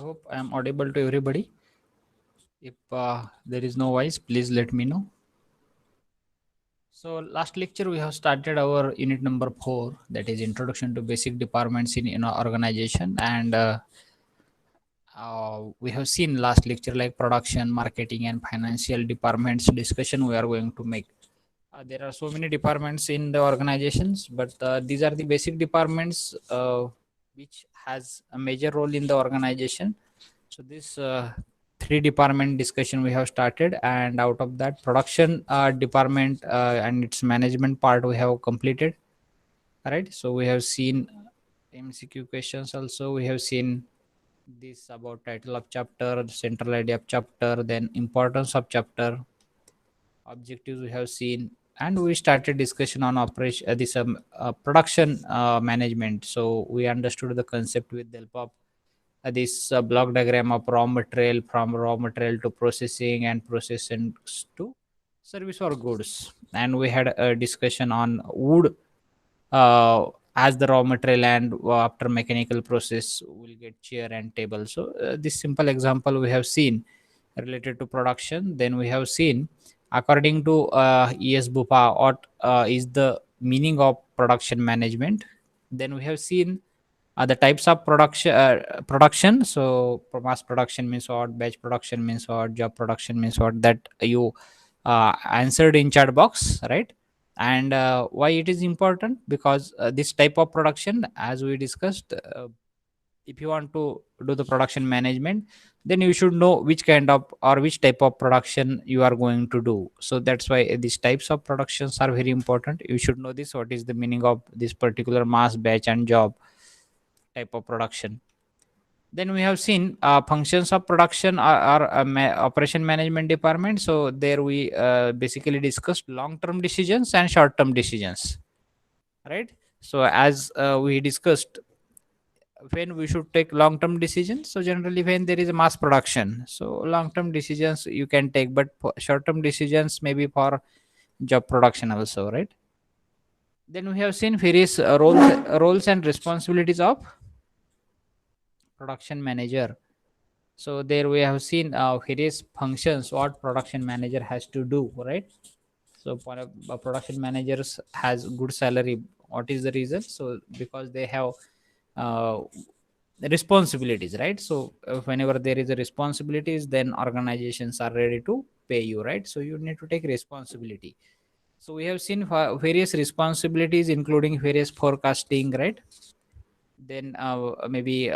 hope I am audible to everybody. If there is no voice, please let me know. So last lecture we have started our unit number 4, that is introduction to basic departments in our organization, and we have seen last lecture like production, marketing, and financial departments discussion we are going to make. There are so many departments in the organizations, but these are the basic departments which has a major role in the organization. So this three department discussion we have started, and out of that, production department and its management part we have completed. Right. So we have seen MCQ questions. Also, we have seen this about title of chapter, central idea of chapter, then importance of chapter, objectives we have seen, and we started discussion on operation this production management. So we understood the concept with the help of this block diagram of raw material, from raw material to processing, and processing to service or goods. And we had a discussion on wood as the raw material, and after mechanical process we'll get chair and table. So this simple example we have seen related to production. Then we have seen, according to es bupa, what is the meaning of production management. Then we have seen the types of production. So mass production means what, batch production means what, job production means what, that you answered in chat box, right? And why it is important, because this type of production, as we discussed, if you want to do the production management, then you should know which kind of or which type of production you are going to do. So that's why these types of productions are very important. You should know this, what is the meaning of this particular mass, batch, and job type of production. Then we have seen functions of production are operation management department. So there we basically discussed long term decisions and short term decisions, right? So as we discussed, when we should take long term decisions, so generally when there is a mass production, so long term decisions you can take, but short term decisions maybe for job production also, right? Then we have seen various roles and responsibilities of production manager. So there we have seen various functions what production manager has to do, right? So for a production managers has good salary. What is the reason? So because they have uh, responsibilities, right? So whenever there is a responsibilities, then organizations are ready to pay you, right? So you need to take responsibility. So we have seen various responsibilities, including various forecasting, right? Then maybe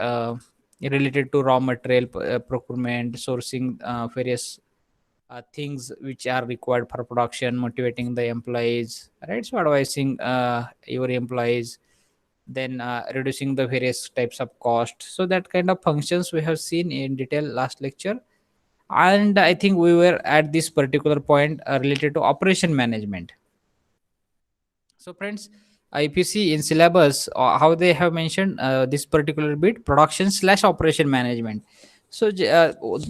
related to raw material procurement, sourcing various things which are required for production, motivating the employees, right? So advising your employees, then reducing the various types of cost. So that kind of functions we have seen in detail last lecture. And I think we were at this particular point related to operation management. So friends, if you see in syllabus how they have mentioned this particular bit, production slash operation management. So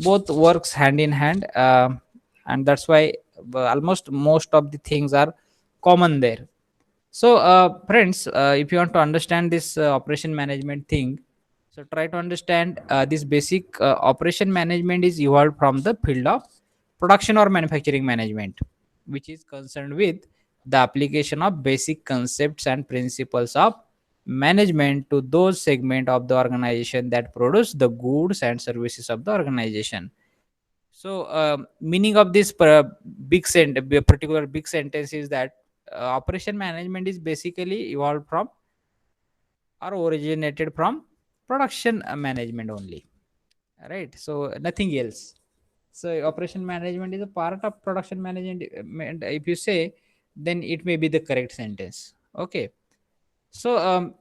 both works hand in hand, and that's why almost most of the things are common there. So friends, if you want to understand this operation management thing, so try to understand this basic operation management is evolved from the field of production or manufacturing management, which is concerned with the application of basic concepts and principles of management to those segment of the organization that produce the goods and services of the organization. So meaning of this particular big sentence is that operation management is basically evolved from or originated from production management only, right? So nothing else. So operation management is a part of production management. If you say, then it may be the correct sentence. Okay. So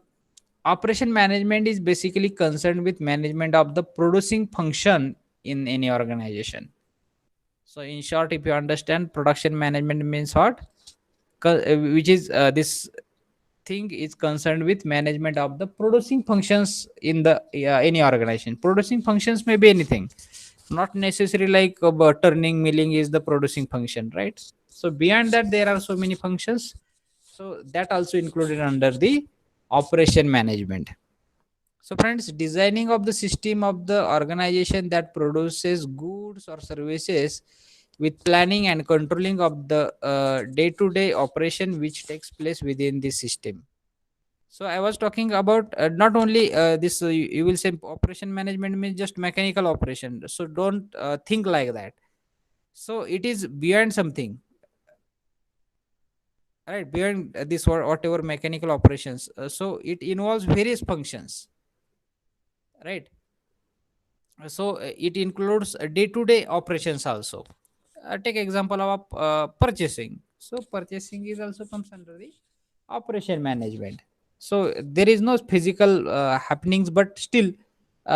operation management is basically concerned with management of the producing function in any organization. So in short, if you understand, production management means what, which is this thing is concerned with management of the producing functions in the any organization. Producing functions may be anything, not necessarily like turning, milling is the producing function, right? So beyond that there are so many functions, so that also included under the operation management. So friends, designing of the system of the organization that produces goods or services with planning and controlling of the day-to-day operation which takes place within the system. So I was talking about not only this, you will say operation management means just mechanical operation. So don't think like that. So it is beyond something, right? Beyond this or whatever mechanical operations. So it involves various functions, right? So it includes day-to-day operations also. Take example of purchasing. So purchasing is also comes under the operation management. So there is no physical happenings, but still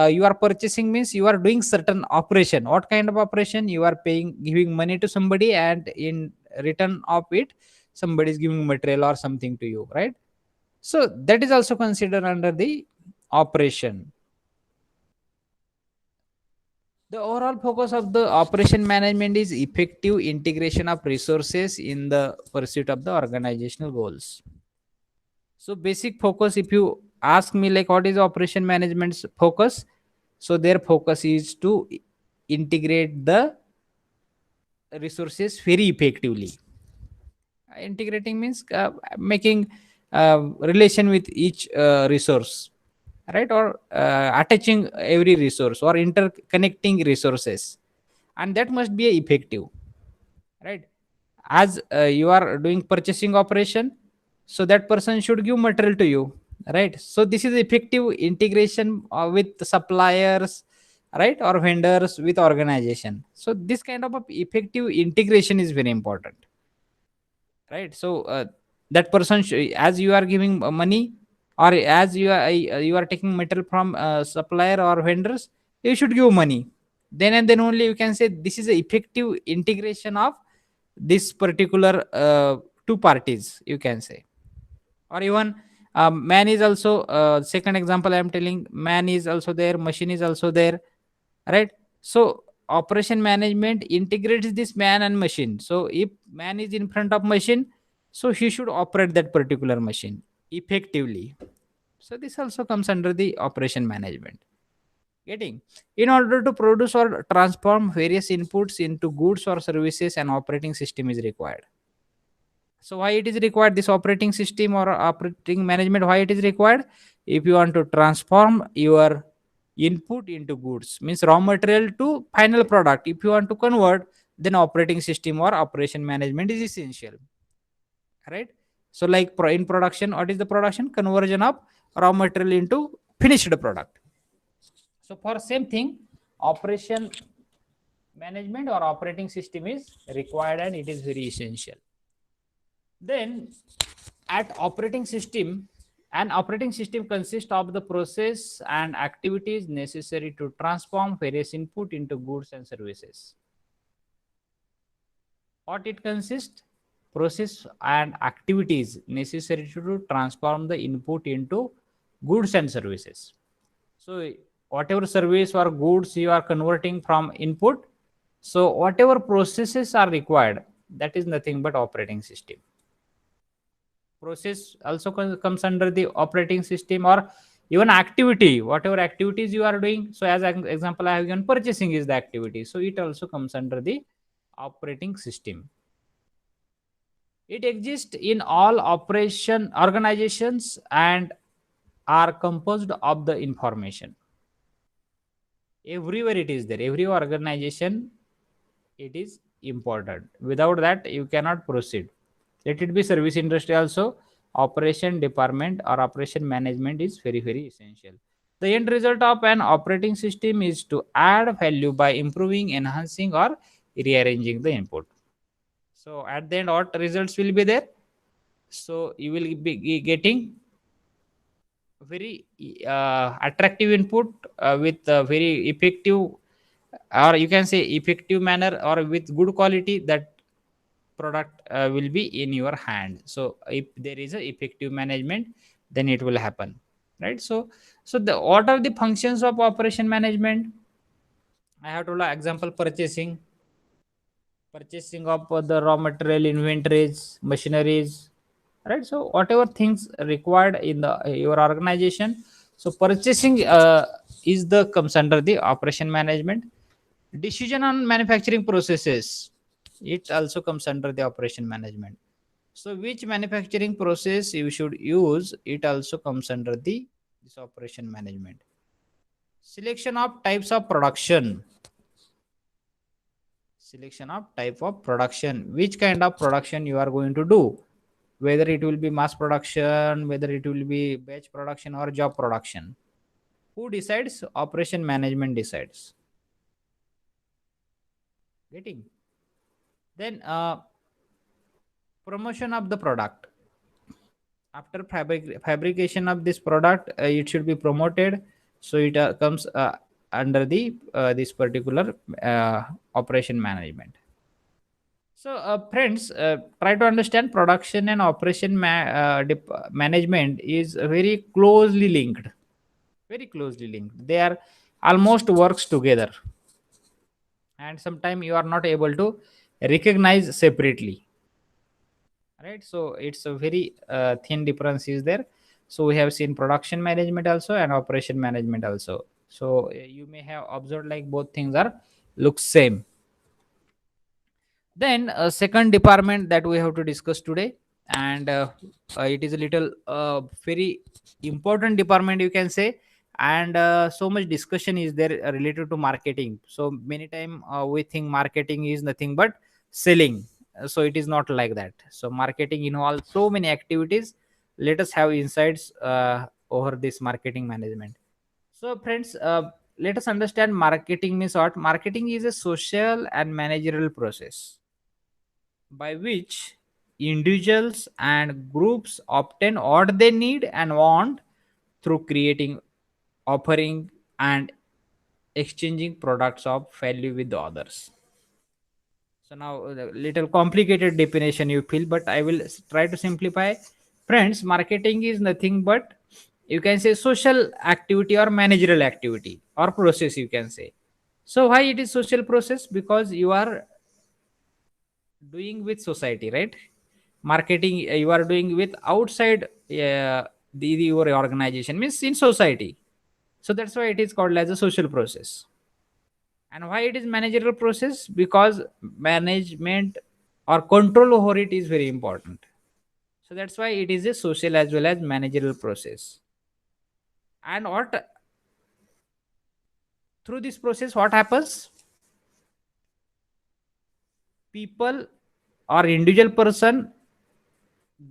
you are purchasing means you are doing certain operation. What kind of operation? You are paying, giving money to somebody, and in return of it somebody is giving material or something to you, right? So that is also considered under the operation. The overall focus of the operation management is effective integration of resources in the pursuit of the organizational goals. So basic focus, if you ask me like what is operation management's focus, so their focus is to integrate the resources very effectively. Integrating means making relation with each resource, right? Or attaching every resource or interconnecting resources, and that must be effective, right? As you are doing purchasing operation, so that person should give material to you, right? So this is effective integration with the suppliers, right, or vendors with organization. So this kind of a effective integration is very important, right? So that person as you are giving money, or as you are taking material from supplier or vendors, you should give money. Then and then only you can say this is a effective integration of this particular two parties, you can say. Or even man is also second example I am telling, man is also there, machine is also there, right? So operation management integrates this man and machine. So if man is in front of machine, so he should operate that particular machine effectively. So this also comes under the operation management. Getting, in order to produce or transform various inputs into goods or services, an operating system is required. So why it is required, this operating system or operating management, why it is required? If you want to transform your input into goods, means raw material to final product, if you want to convert, then operating system or operation management is essential, right? So like in production, what is the production? Conversion of raw material into finished product. So for same thing, operation management or operating system is required, and it is very essential. Then at operating system, an operating system consists of the process and activities necessary to transform various input into goods and services. What it consists? Process and activities necessary to transform the input into goods and services. So whatever service or goods you are converting from input, so whatever processes are required, that is nothing but operating system. Process also comes under the operating system, or even activity, whatever activities you are doing. So as an example I have given, purchasing is the activity, so it also comes under the operating system. It exists in all operation organizations and are composed of the information. Everywhere it is there, every organization it is important. Without that you cannot proceed. Let it be service industry also, operation department or operation management is very very essential. The end result of an operating system is to add value by improving, enhancing, or rearranging the input. So at the end what results will be there? So you will be getting very attractive input with very effective, or you can say effective manner, or with good quality, that product will be in your hand. So if there is a effective management, then it will happen, right? So the what are the functions of operation management? I have told example, purchasing of the raw material, inventories, machineries, right? So whatever things required in the your organization, So purchasing is the comes under the operation management. Decision on manufacturing processes, it also comes under the operation management. So which manufacturing process you should use, it also comes under the this operation management. Selection of types of production, selection of type of production, which kind of production you are going to do, whether it will be mass production, whether it will be batch production or job production. Who decides? Operation management decides. Getting? Then promotion of the product. After fabrication of this product, it should be promoted. So it comes under the this particular operation management. So friends, try to understand production and operation management is very closely linked. Very closely linked. They are almost works together, and sometimes you are not able to recognize separately, right? So it's a very thin difference is there. So we have seen production management also and operation management also. So you may have observed like both things are look same. Then a second department that we have to discuss today, and it is a little very important department you can say, and so much discussion is there related to marketing. So many time we think marketing is nothing but selling. So it is not like that. So marketing involves so many activities. Let us have insights over this marketing management. So friends, let us understand marketing means what. Marketing is a social and managerial process by which individuals and groups obtain what they need and want through creating, offering, and exchanging products of value with the others. So now the little complicated definition you feel, but I will try to simplify. Friends, marketing is nothing but you can say social activity or managerial activity or process you can say. So why it is social process? Because you are doing with society, right? Marketing you are doing with outside your organization means in society. So that's why it is called as a social process. And why it is managerial process? Because management or control over it is very important. So that's why it is a social as well as managerial process. And what through this process what happens? People or individual person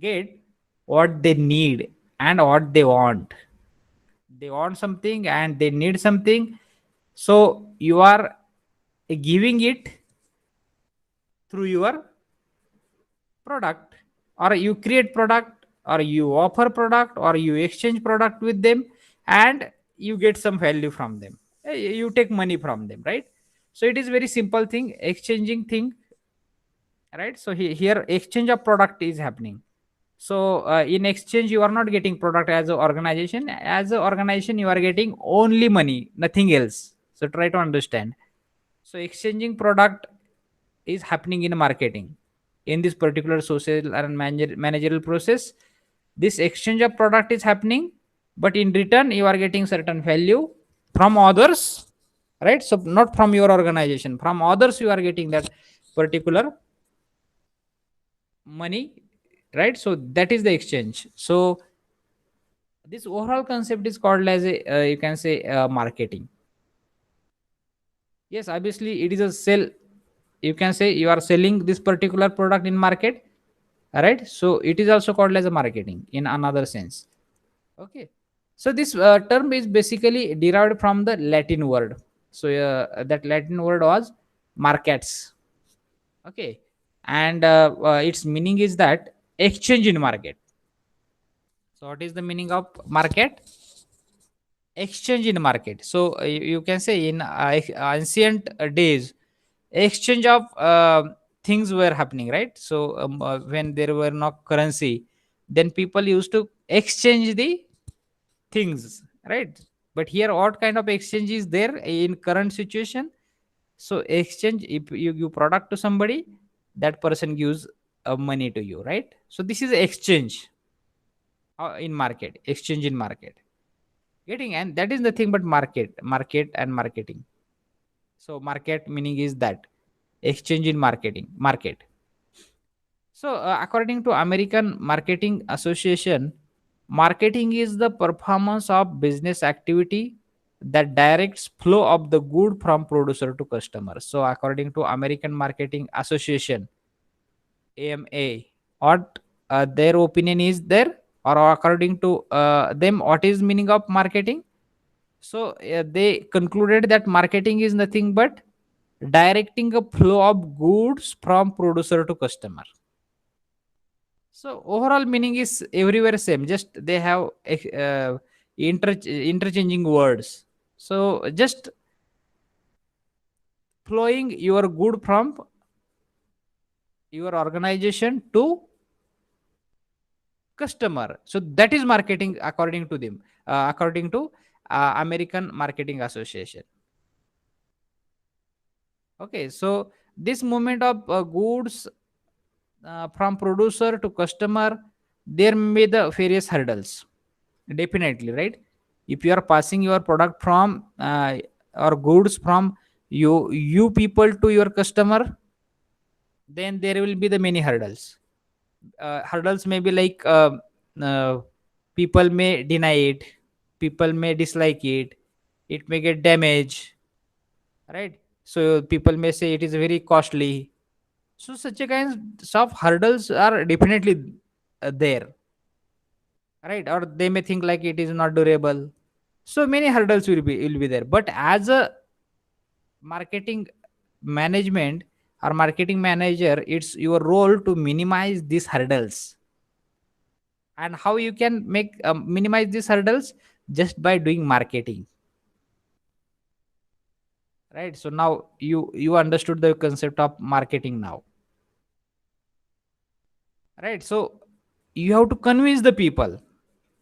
get what they need and what they want. They want something and they need something. So you are giving it through your product, or you create product, or you offer product, or you exchange product with them, and you get some value from them. You take money from them, right? So it is very simple thing, exchanging thing, right? So here exchange of product is happening. So in exchange you are not getting product as an organization. As an organization you are getting only money, nothing else. So try to understand. So exchanging product is happening in marketing. In this particular social and managerial process, this exchange of product is happening, but in return you are getting certain value from others, right? So not from your organization, from others you are getting that particular money, right? So that is the exchange. So this overall concept is called as a you can say marketing. Yes, obviously it is a sell. You can say you are selling this particular product in market, right? So it is also called as a marketing in another sense. Okay. So this term is basically derived from the Latin word. So that Latin word was markets. Okay. And its meaning is that exchange in market. So what is the meaning of market? Exchange in market. So you can say in ancient days, exchange of things were happening, right? So when there were no currency, then people used to exchange the things, right? But here what kind of exchange is there in current situation? So exchange, if you give product to somebody, that person gives money to you, right? So this is exchange in market, exchange in market. Getting? And that is nothing but market and marketing. So market meaning is that exchange in market. So according to American Marketing Association, marketing is the performance of business activity that directs flow of the good from producer to customer. So according to American Marketing Association, AMA, what their opinion is there, or according to them, what is meaning of marketing? So they concluded that marketing is nothing but directing a flow of goods from producer to customer. So overall meaning is everywhere same. Just they have interchanging words. So just flowing your good from your organization to customer. So that is marketing according to them. According to American Marketing Association. Okay, so this movement of goods from producer to customer, there may be the various hurdles. Definitely, right? If you are passing your product from or goods from you people to your customer, then there will be the many hurdles. Hurdles may be like uh, people may deny it, people may dislike it, it may get damaged, right? So people may say it is very costly. So such a kinds of hurdles are definitely there, right? Or they may think like it is not durable. So many hurdles will be there. But as a marketing management or marketing manager, it's your role to minimize these hurdles. And how you can make minimize these hurdles? Just by doing marketing, right? So now you understood the concept of marketing now, right? So you have to convince the people,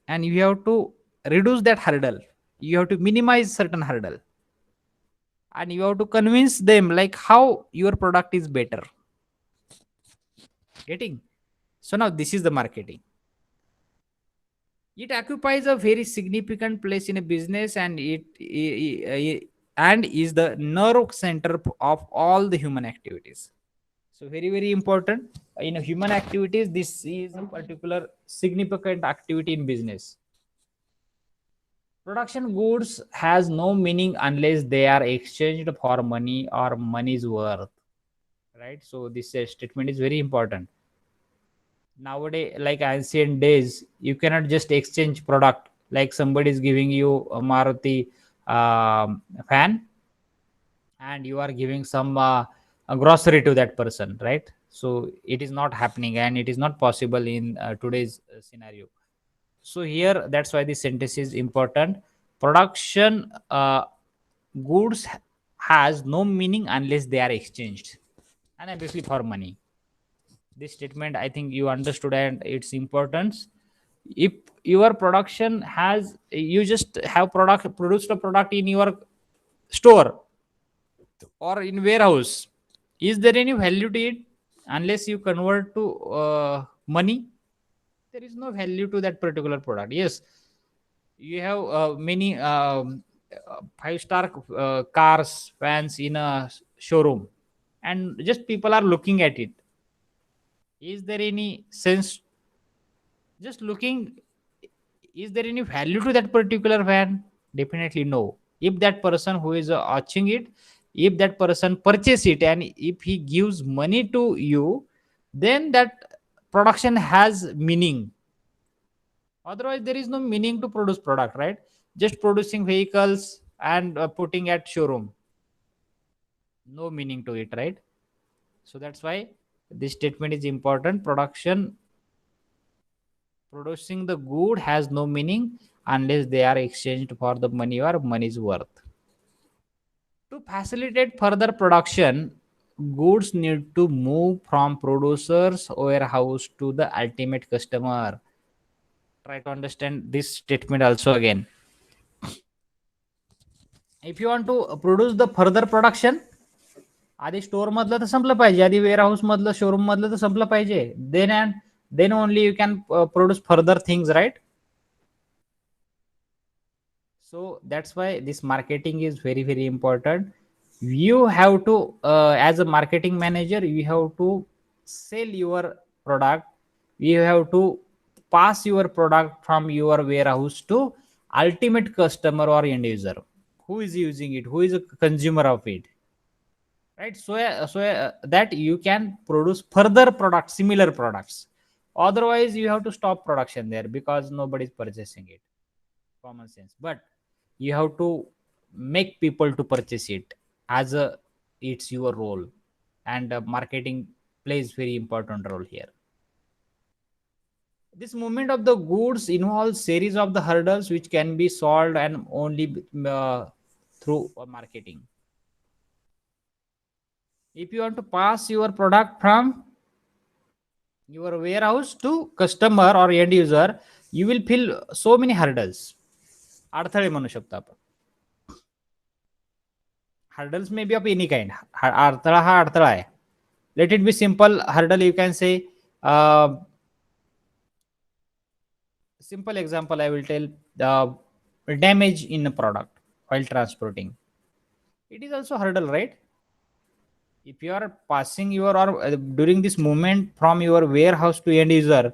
and you have to reduce that hurdle, you have to minimize certain hurdle, and you have to convince them like how your product is better. Getting? So now this is the marketing. It occupies a very significant place in a business, and and is the nerve center of all the human activities. So very important in human activities. This is a particular significant activity in business. Production goods has no meaning unless they are exchanged for money or money's worth, right? So this statement is very important. Nowadays, like ancient days, you cannot just exchange product. Like somebody is giving you a Maruti fan, and you are giving some a grocery to that person, right? So it is not happening, and it is not possible in today's scenario. So here, that's why this sentence is important. Production goods has no meaning unless they are exchanged, and obviously for money. This statement, I think you understood and its importance. If your production has, you just have product produced a product in your store or in warehouse, is there any value to it unless you convert to money? There is no value to that particular product. Yes, you have many five-star cars, vans in a showroom, and just people are looking at it. Is there any sense just looking? Is there any value to that particular van? Definitely no. If that person who is watching it, if that person purchase it, and if he gives money to you, then that production has meaning. Otherwise there is no meaning to produce product, right? Just producing vehicles and putting at showroom, no meaning to it, right? So that's why this statement is important. Producing the good has no meaning unless they are exchanged for the money or money's worth. To facilitate further production, goods need to move from producer's warehouse to the ultimate customer. Try to understand this statement also again. If you want to produce the further production, आधी store मधलं तर संपलं पाहिजे, आधी wear house मधलं showroom मधलं तर संपलं पाहिजे. Then only you can produce further things, right? So that's why this marketing is very very important. You have to as a marketing manager, you have to sell your product. You have to pass your product from your warehouse to ultimate customer or end user who is using it, who is a consumer of it, right? So that you can produce further products, similar products. Otherwise you have to stop production there because nobody is purchasing it. Common sense. But you have to make people to purchase it as a, it's your role. And marketing plays very important role here. This movement of the goods involves series of the hurdles which can be solved and only through marketing. If you want to pass your product from your warehouse to customer or end user, you will feel so many hurdles. अडथळे म्हणू शकतो आपण. Hurdles may be of any kind. अडथळा हा अडथळा आहे. Let it be simple hurdle, you can say. Simple example I will tell. Damage in a product while transporting, it is also hurdle, right? If you are passing your or during this movement from your warehouse to end user,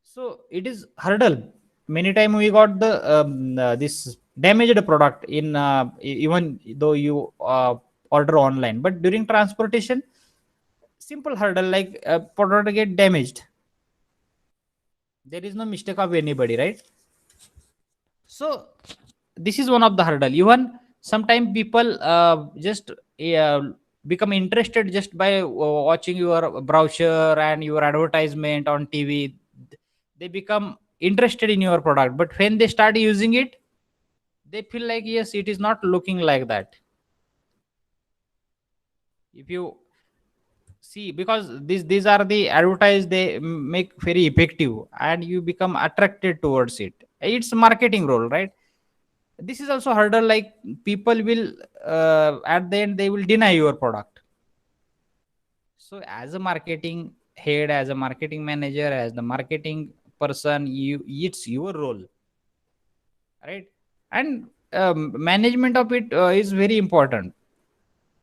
so it is hurdle. Many time we got the this damaged product in even though you order online, but during transportation, simple hurdle like product get damaged. There is no mistake of anybody, right? So this is one of the hurdle. Even sometimes people just uh, become interested just by watching your brochure and your advertisement on TV. They become interested in your product, but when they start using it, they feel like yes, it is not looking like that. If you see, because these are the advertised, they make very effective and you become attracted towards it. It's marketing role, right? This is also hurdle, like people will at the end they will deny your product. So as a marketing head, as a marketing manager, as the marketing person, you, it's your role, right? And management of it is very important.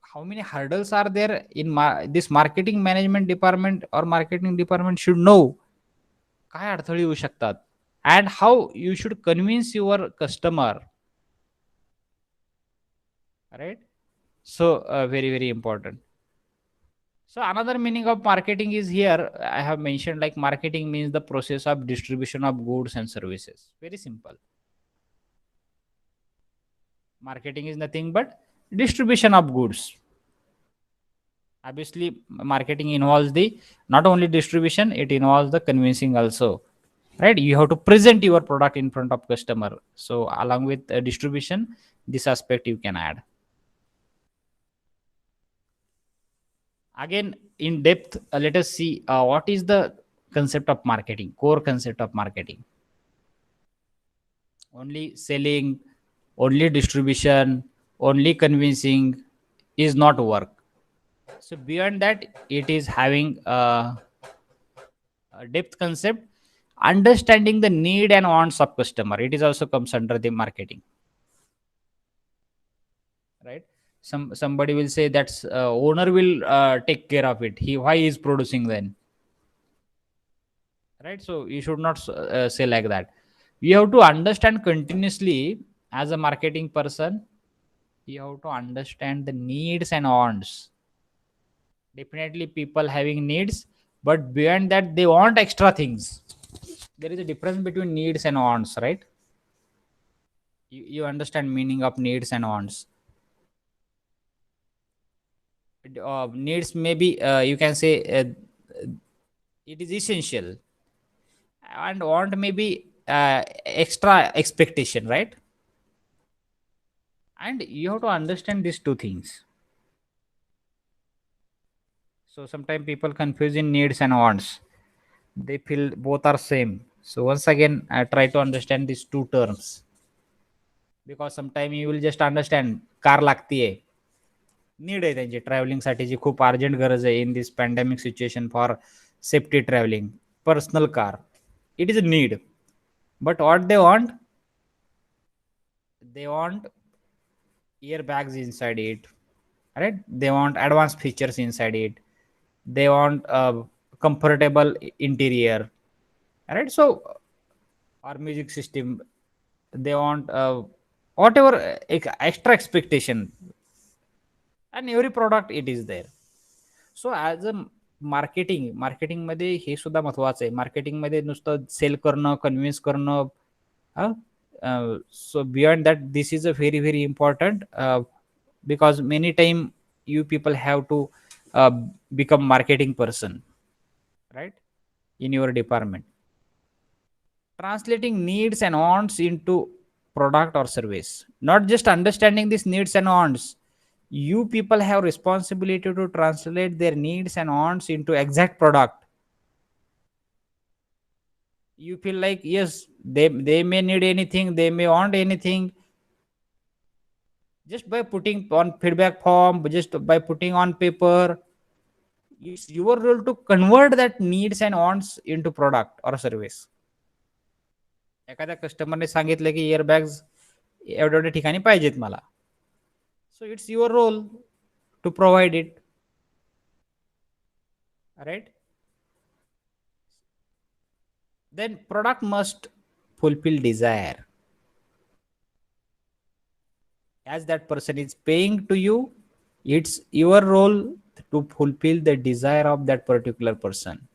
How many hurdles are there in this marketing management department or marketing department should know काय अडथळे येऊ शकतात and how you should convince your customer, right? So very very important. So another meaning of marketing is here I have mentioned, like marketing means the process of distribution of goods and services. Very simple. Marketing is nothing but distribution of goods. Obviously marketing involves the not only distribution, it involves the convincing also, right? You have to present your product in front of customer. So along with distribution, this aspect you can add. Again in depth, let us see what is the concept of marketing, core concept of marketing. Only selling, only distribution, only convincing is not work. So beyond that, it is having a depth concept, understanding the need and wants of customer. It is also comes under the marketing, right? Somebody will say that's owner will take care of it. He, why he is producing then, right? So you should not say like that. You have to understand continuously as a marketing person. You have to understand the needs and wants. Definitely people having needs, but beyond that they want extra things. There is a difference between needs and wants, right? You understand meaning of needs and wants. Needs maybe you can say it is essential, and want maybe extra expectation, right? And you have to understand these two things. So sometimes people confuse in needs and wants, they feel both are same. So once again I try to understand these two terms, because sometimes you will just understand car लागतीये, need आहे त्यांची ट्रॅव्हलिंगसाठीची, खूप urgent गरज आहे in this pandemic situation for safety travelling, personal car, it is a need. But what they want, They want airbags inside it, right? They want advanced features inside it. They want a comfortable interior, right? So or music system, they want whatever extra expectation, and every product it is there. So as a marketing मध्ये हे सुद्धा महत्वाचं आहे. Marketing मध्ये नुसतं cell करणं, convince करणं, सो beyond that this is a very very important, because many time you people have to become marketing person, right, in your department. Translating needs and wants into product or service, not just understanding these needs and wants. You people have responsibility to translate their needs and wants into exact product. You feel like, yes, they may need anything, they may want anything. Just by putting on feedback form, just by putting on paper, it's your role to convert that needs and wants into product or service. एखाद्या कस्टमरने सांगितलं की इयरबॅग्स एवढ्या एवढ्या ठिकाणी पाहिजेत मला, so it's your role to provide it, right. Then product must fulfill desire. As that person is paying to you, it's your role to fulfill the desire of that particular person.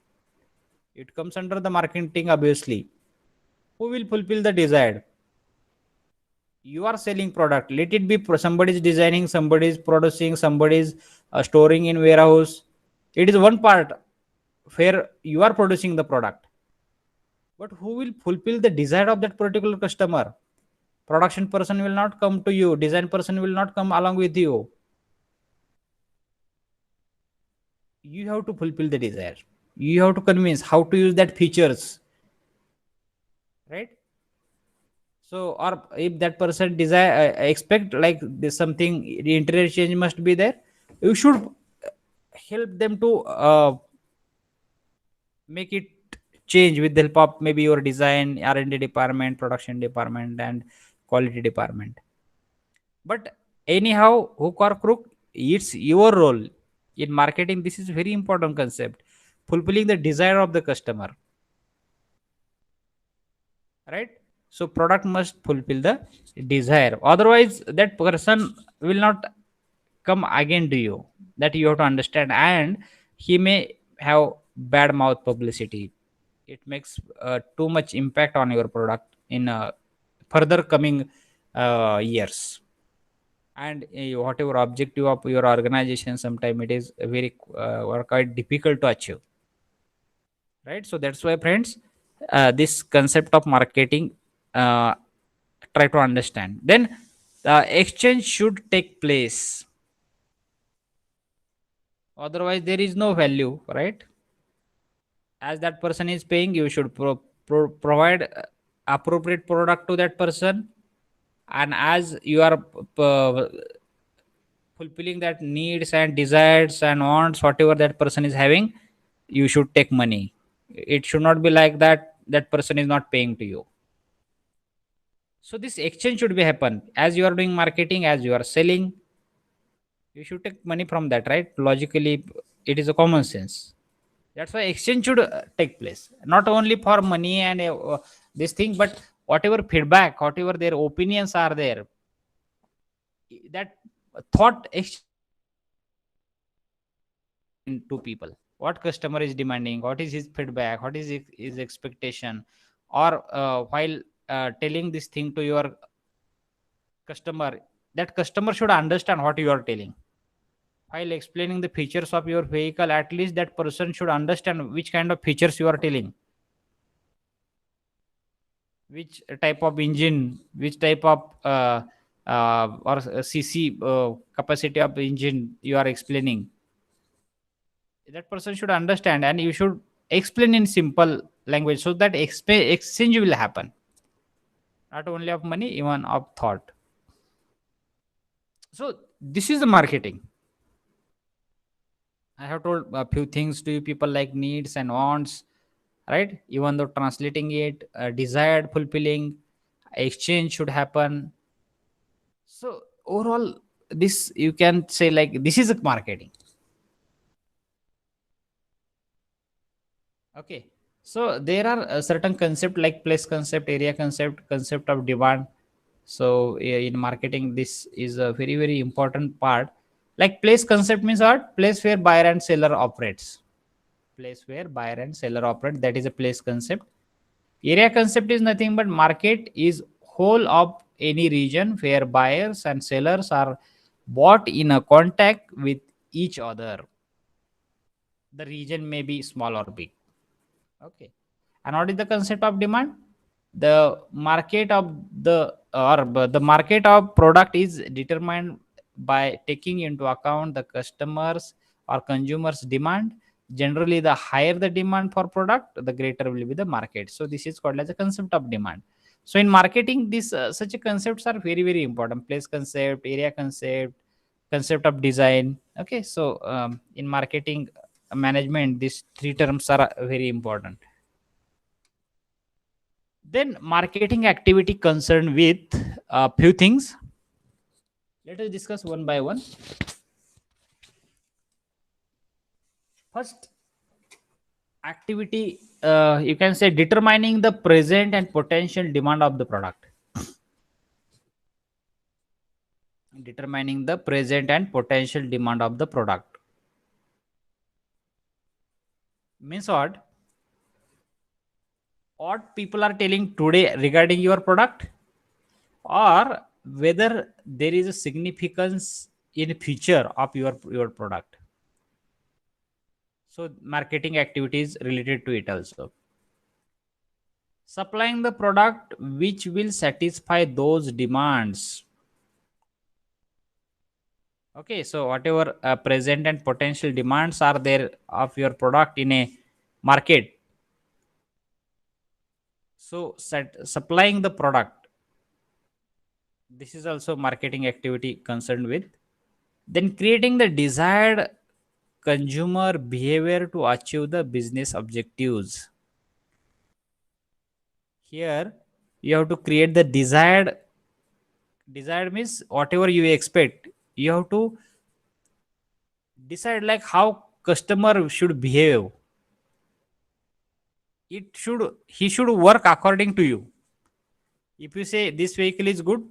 It comes under the marketing, obviously. Who will fulfill the desire? You are selling product. Let it be somebody is designing, somebody is producing, somebody is storing in warehouse. It is one part where you are producing the product. But who will fulfill the desire of that particular customer? Production person will not come to you. Design person will not come along with you. You have to fulfill the desire. You have to convince how to use that features, right? So, or if that person desire expect like this something, the interior change must be there, you should help them to make it change with the help of maybe your design, R&D department, production department, and quality department. But anyhow, hook or crook, it's your role in marketing. This is very important concept, fulfilling the desire of the customer, right? So product must fulfill the desire, otherwise that person will not come again to you. That you have to understand. And he may have bad mouth publicity. It makes too much impact on your product in further coming years. And whatever objective of your organization, sometimes it is very or quite difficult to achieve, right? So that's why, friends, this concept of marketing, uh, try to understand. Then exchange should take place, otherwise there is no value, right? As that person is paying, you should provide appropriate product to that person. And as you are uh, fulfilling that needs and desires and wants whatever that person is having, you should take money. It should not be like that that person is not paying to you. So this exchange should be happen. As you are doing marketing, as you are selling, you should take money from that, right? Logically, it is a common sense. That's why exchange should take place, not only for money and this thing, but whatever feedback, whatever their opinions are there, that thought exchange to people. What customer is demanding, what is his feedback, what is his expectation, or while telling this thing to your customer, that customer should understand what you are telling. While explaining the features of your vehicle, at least that person should understand which kind of features you are telling, which type of engine, which type of or cc capacity of engine you are explaining. That person should understand, and you should explain in simple language, so that exchange will happen, not only of money, even of thought. So this is the marketing. I have told a few things to you people, like needs and wants, right? Even though translating it, desired fulfilling, exchange should happen, So overall, this you can say like this is a marketing. Okay, so there are certain concept like place concept, area concept, concept of demand. So in marketing, this is a very very important part. Like place concept means what? Place where buyer and seller operates. Place where buyer and seller operate. That is a place concept. Area concept is nothing but market is whole of any region where buyers and sellers are bought in a contact with each other. The region may be small or big. Okay. And what is the concept of demand? The market of the market of product is determined by taking into account the customers or consumers demand. Generally, the higher the demand for product, the greater will be the market. So this is called as a concept of demand. So in marketing, these such concepts are very very important. Place concept, area concept, concept of design. Okay, so in marketing management, these three terms are very important. Then marketing activity concerned with a few things. Let us discuss one by one. First activity, you can say determining the present and potential demand of the product. Determining the present and potential demand of the product means what? What people are telling today regarding your product, or whether there is a significance in future of your product. So marketing activities related to it also. Supplying the product which will satisfy those demands. Okay, so whatever present and potential demands are there of your product in a market, so supplying the product, this is also marketing activity concerned with. Then creating the desired consumer behavior to achieve the business objectives. Here you have to create the desired means whatever you expect, you have to decide like how customer should behave. It should He should work according to you. If you say this vehicle is good,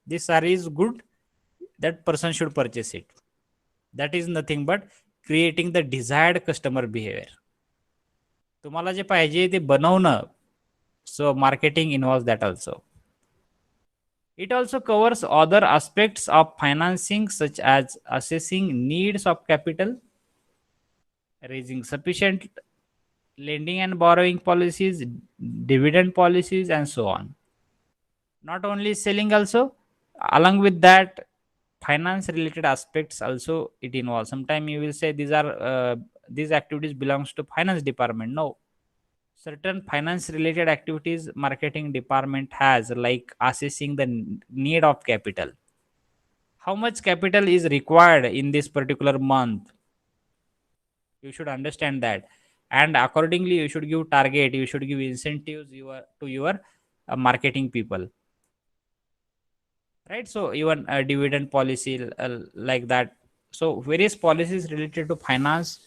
this saree is good, that person should purchase it. That is nothing but creating the desired customer behavior. तुम्हाला जे पाहिजे ते बनवणं. So marketing involves that also. It also covers other aspects of financing such as assessing needs of capital, raising sufficient lending and borrowing policies, dividend policies, and so on. Not only selling, also along with that, finance related aspects also it involves. Sometimes you will say these activities belongs to finance department. No, certain finance related activities marketing department has, like assessing the need of capital. How much capital is required in this particular month? You should understand that, and accordingly you should give target, you should give incentives to your marketing people, right? So even a dividend policy, like that. So various policies related to finance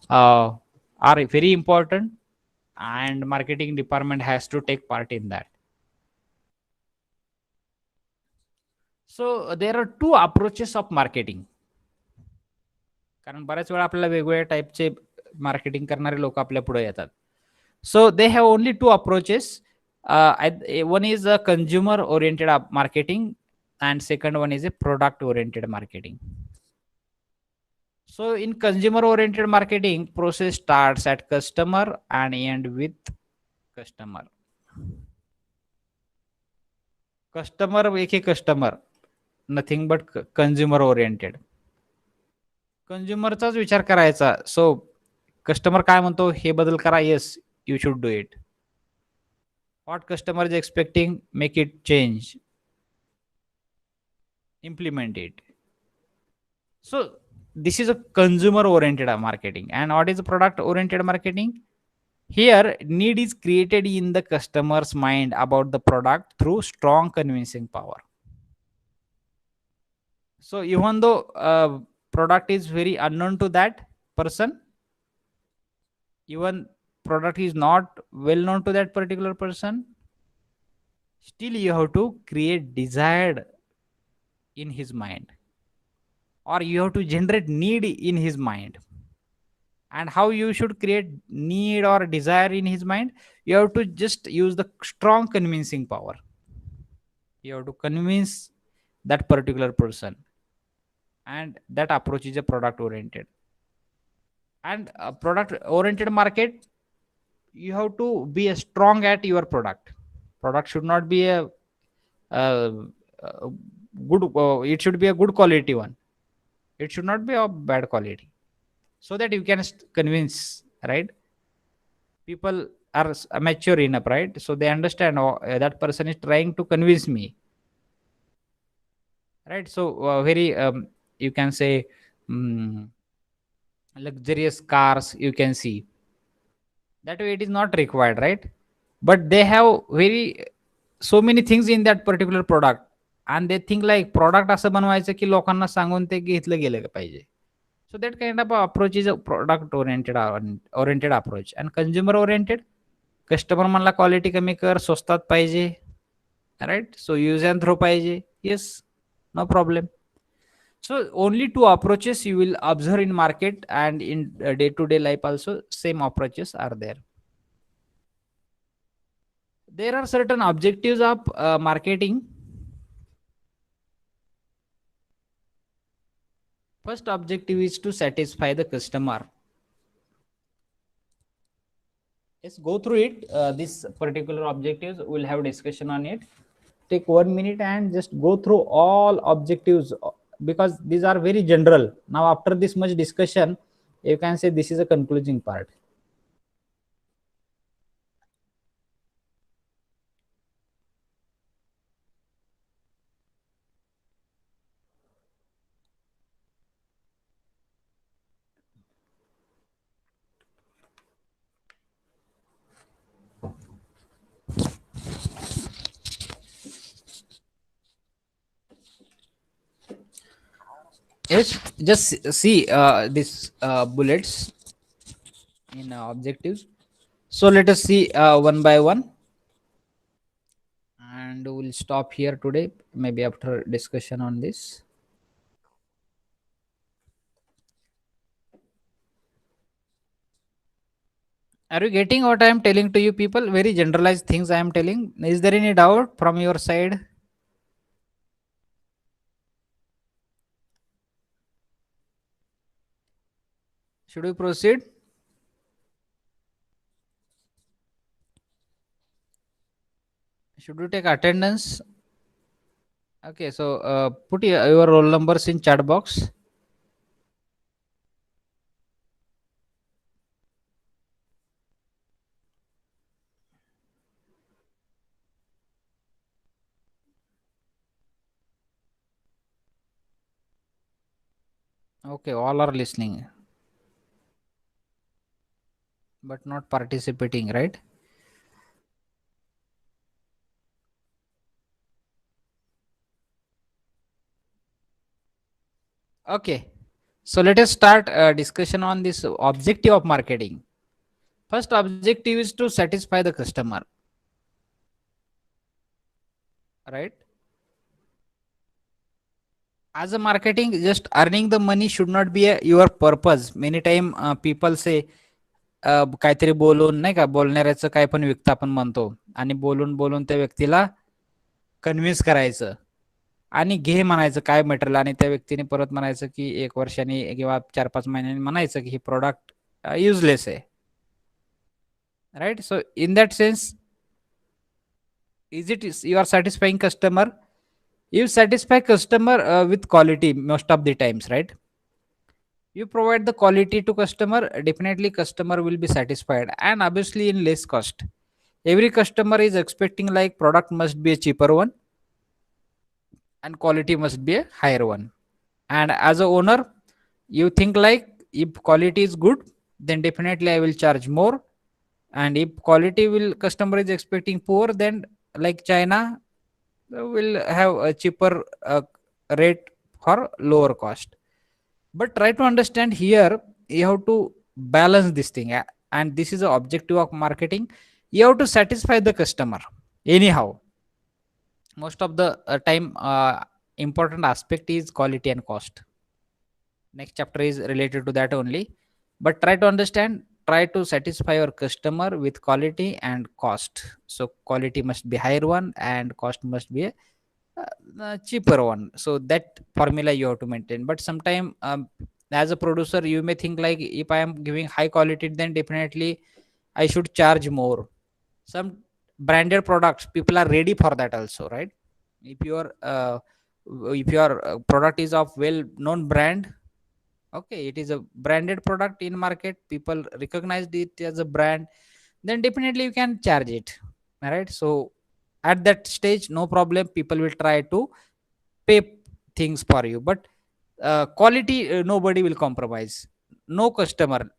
uh, are very important, and marketing department has to take part in that. So there are two approaches of marketing. कारण बऱ्याच वेळा आपल्याला वेगवेगळ्या टाईपचे marketing करणारे लोक आपल्या पुढे येतात. So they have only two approaches. One is a consumer oriented marketing, and second one is a product oriented marketing. So in consumer oriented marketing, process starts at customer and end with customer. Customer एक customer, nothing but consumer oriented. कंझ्युमरचाच विचार करायचा. So customer काय म्हणतो हे बदल करा, yes you should do it. What customer is expecting, make it change, implement it. So this is a consumer oriented marketing. And what is product oriented marketing? Here need is created in the customer's mind about the product through strong convincing power. So even though product is very unknown to that person, even product is not well known to that particular person, still you have to create desired in his mind, or you have to generate need in his mind. And how you should create need or desire in his mind? You have to just use the strong convincing power. You have to convince that particular person, and that approach is a product oriented. And a product oriented market, you have to be a strong at your product should not be a, a good it should be a good quality one. It should not be of bad quality, so that you can convince, right? People are mature enough, right? So they understand, oh, that person is trying to convince me, right? So very you can say, mm, luxurious cars you can see, that way it is not required, right? But they have very so many things in that particular product, and they think like product असं बनवायचं की लोकांना सांगून ते घेतलं गेलं पाहिजे. So that kind of approach is a product oriented approach. And consumer oriented, customer म्हणला क्वालिटी कमी कर, स्वस्तात पाहिजे, right? So use and throw पाहिजे. Yes, no problem. So only two approaches you will observe in market, and in day to day life also same approaches are there. There are certain objectives of marketing. First objective is to satisfy the customer. Let's go through it. This particular objectives, we'll have discussion on it. Take 1 minute and just go through all objectives, because these are very general. Now after this much discussion, you can say this is a concluding part. Yes, just see this bullets in objectives. So let us see one by one, and we'll stop here today, maybe after discussion on this. Are you getting what I am telling to you people? Very generalized things I am telling. Is there any doubt from your side? Should we proceed? Should we take attendance? Okay, so put your roll numbers in chat box. Okay, all are listening, but not participating, right? Okay, so let us start discussion on this objective of marketing. First objective is to satisfy the customer, right? As a marketing, just earning the money should not be your purpose. Many time people say काहीतरी बोलून, नाही का, बोलणाऱ्याचं काय पण विकता आपण म्हणतो, आणि बोलून बोलून त्या व्यक्तीला कन्व्हिन्स करायचं आणि घे म्हणायचं काय मटेरियल, आणि त्या व्यक्तीने परत म्हणायचं की 1 वर्षांनी किंवा 4-5 महिन्यांनी म्हणायचं की हे प्रोडक्ट युजलेस आहे, right? So in that sense, is it is you are satisfying customer? You satisfy customer with quality most of the times, right? You provide the quality to customer, definitely customer will be satisfied, and obviously in less cost. Every customer is expecting like product must be a cheaper one, and quality must be a higher one. And as a owner, you think like, if quality is good, then definitely I will charge more. And if quality will customer is expecting poor, then like China will have a cheaper rate for lower cost. But try to understand here, you have to balance this thing, and this is the objective of marketing. You have to satisfy the customer anyhow. Most of the time, important aspect is quality and cost. Next chapter is related to that only. But try to understand, try to satisfy your customer with quality and cost. So quality must be higher one and cost must be a cheaper one. So that formula you have to maintain. But sometime, as a producer, you may think like, if I am giving high quality, then definitely I should charge more. Some branded products, people are ready for that also, right? If your product is of well known brand, okay, it is a branded product in market, people recognized it as a brand, then definitely you can charge it. All right, so at that stage, no problem, people will try to pay things for you. But quality, nobody will compromise, no customer,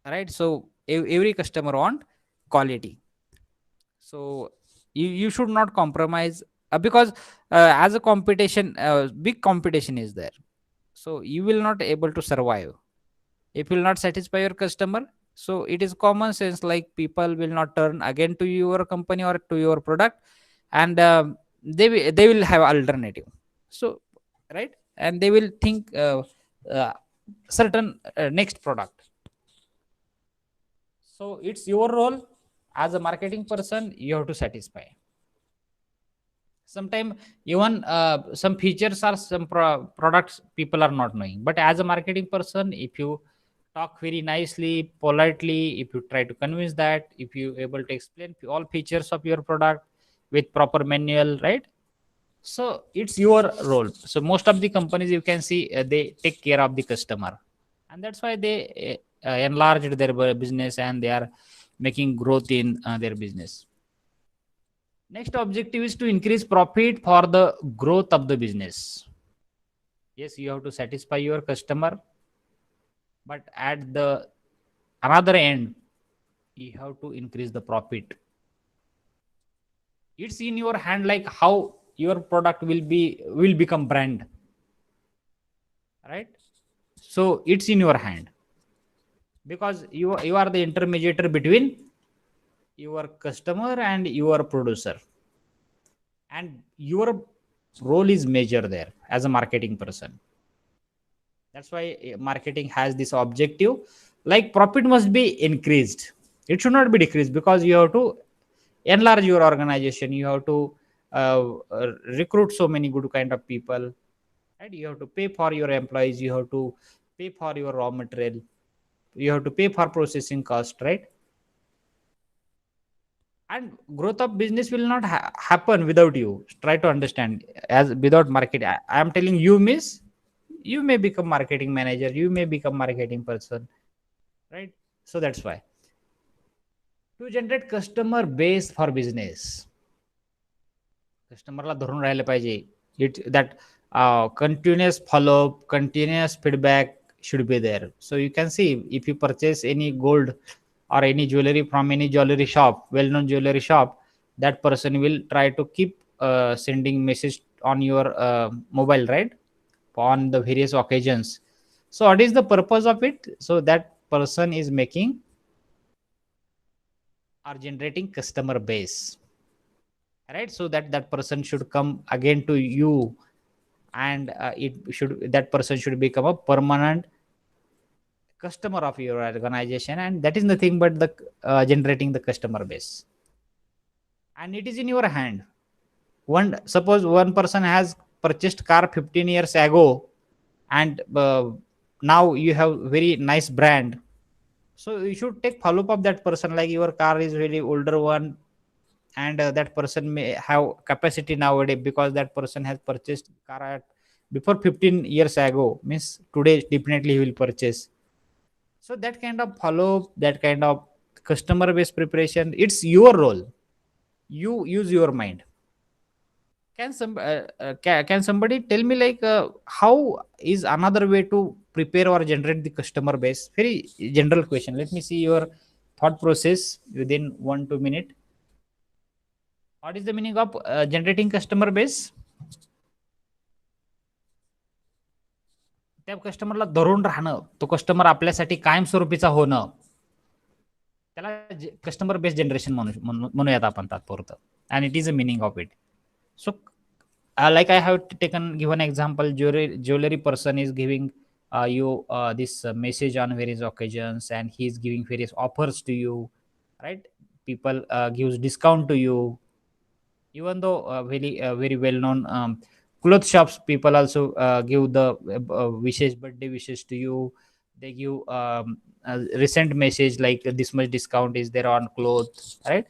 right? So every customer want quality. So you should not compromise, because as a competition, big competition is there, so you will not able to survive if you will not satisfy your customer. So it is common sense, like people will not turn again to your company or to your product, and they will have alternative. So, right, and they will think uh, certain next product. So it's your role as a marketing person, you have to satisfy. Sometimes even some features or some products people are not knowing, but as a marketing person, if you talk very nicely, politely, if you try to convince that, if you able to explain all features of your product with proper manual, right? So it's your role. So most of the companies you can see, they take care of the customer, and that's why they enlarged their business, and they are making growth in their business. Next objective is to increase profit for the growth of the business. Yes, you have to satisfy your customer, but at the another end, you have to increase the profit. It's in your hand, like how your product will become brand, right? So it's in your hand, because you are the intermediator between your customer and your producer, and your role is major there as a marketing person. That's why marketing has this objective, like profit must be increased, it should not be decreased, because you have to enlarge your organization, you have to recruit so many good kind of people, right? You have to pay for your employees, you have to pay for your raw material, you have to pay for processing cost, right? And growth of business will not happen without you. Try to understand, as without market, I am telling you, miss, you may become marketing manager, you may become marketing person, right? So that's why, to generate customer base for business, कस्टमरला धरून राहिले पाहिजे. It that continuous follow up, continuous feedback should be there. So you can see, if you purchase any gold or any jewelry from any jewelry shop, well known jewelry shop, that person will try to keep sending message on your mobile, right, on the various occasions. So what is the purpose of it? So that person is making or generating customer base, right? So that that person should come again to you, and it should, that person should become a permanent customer of your organization, and that is nothing but the generating the customer base. And it is in your hand. One, suppose one person has purchased car 15 years ago, and now you have very nice brand, so you should take follow up of that person, like your car is really older one, and that person may have capacity nowadays, because that person has purchased car at before 15 years ago, means today definitely he will purchase. So that kind of follow, that kind of customer base preparation, it's your role. You use your mind. Can somebody tell me, like, how is another way to prepare or generate the customer base? Very general question, let me see your thought process within 1 2 minute. What is the meaning of generating customer base? त्या कस्टमरला धरून राहणं, तो customer आपल्यासाठी कायमस्वरूपीचा होणं, त्याला customer based generation म्हणूयात आपण तात्पुरतं. And it is a meaning of it. So, like I have taken given example, jewelry person is giving you this message on various occasions, and he is giving various offers to you, right? People gives discount to you, even though very well known clothes shops people also give the wishes, birthday wishes to you. They give a recent message like this much discount is there on clothes, right?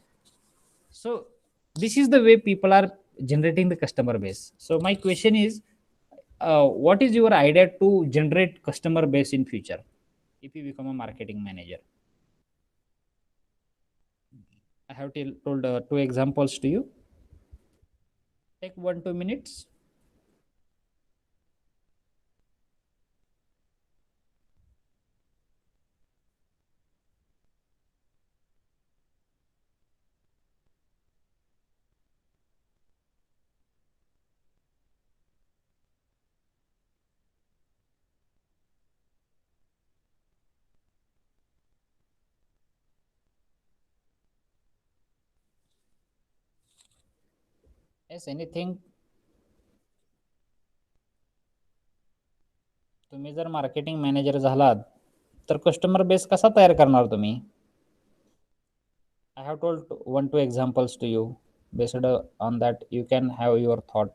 So this is the way people are generating the customer base. So my question is, what is your idea to generate customer base in future if you become a marketing manager? I have told two examples to you. Take 1 2 minutes. Yes, anything. तुम्ही जर marketing manager झालात तर customer base कसा तयार करणार तुम्ही? I have told 1 2 examples to you. Based on that, you can have your thought.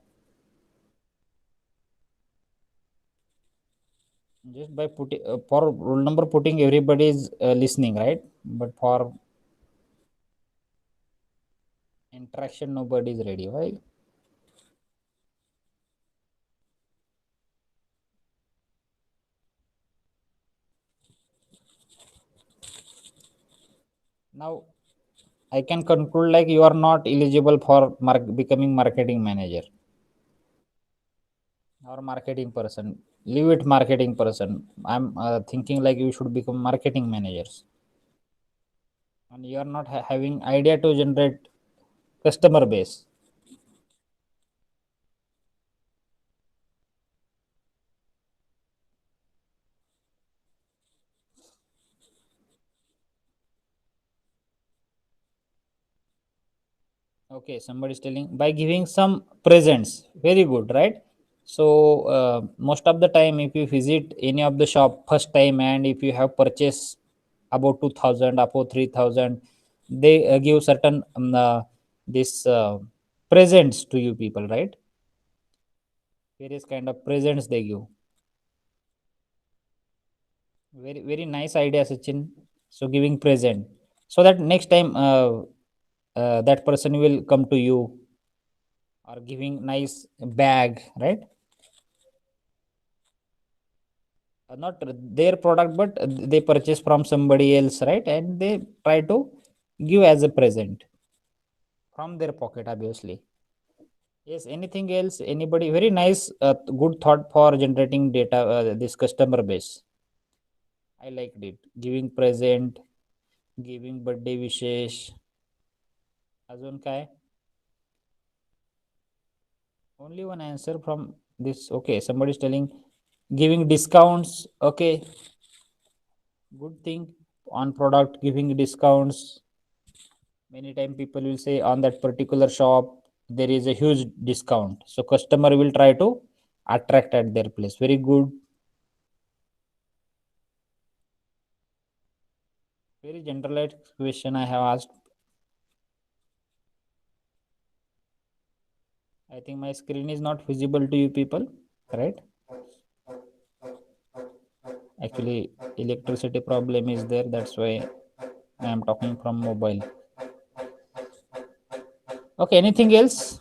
Just by putting for rule number putting, everybody is listening, right? But for interaction, nobody is ready, right? Now, I can conclude like you are not eligible for becoming marketing manager or marketing person. Leave it marketing person. I'm thinking like you should become marketing managers, and you are not having idea to generate customer base. Okay, somebody is telling by giving some presents. Very good, right? So most of the time, if you visit any of the shop first time, and if you have purchased about 2,000, about 3,000, they give certain this presents to you people, right? Various kind of presents they give. Very nice idea, Sachin. So giving present, so that next time that person will come to you, or giving nice bag, right? Not their product, but they purchase from somebody else, right? And they try to give as a present from their pocket, obviously. Yes, anything else? Anybody? Very nice, good thought for generating data, this customer base. I liked it. Giving present, giving birthday wishes. अजून काय? Only one answer from this. Okay, somebody is telling giving discounts. Okay, good thing on product, giving discounts. Many time people will say on that particular shop there is a huge discount, so customer will try to attract at their place. Very good. Very generalized question I have asked. I think my screen is not visible to you people, right? Actually, electricity problem is there, that's why I am talking from mobile. Okay, anything else?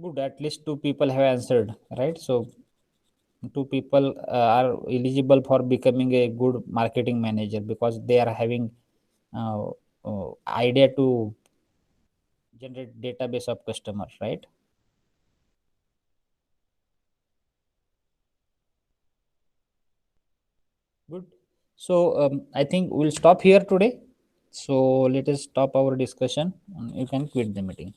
Good, at least two people have answered, right? So two people are eligible for becoming a good marketing manager because they are having uh, idea to generate database of customers, right? Good. So I think we'll stop here today. So let us stop our discussion and you can quit the meeting.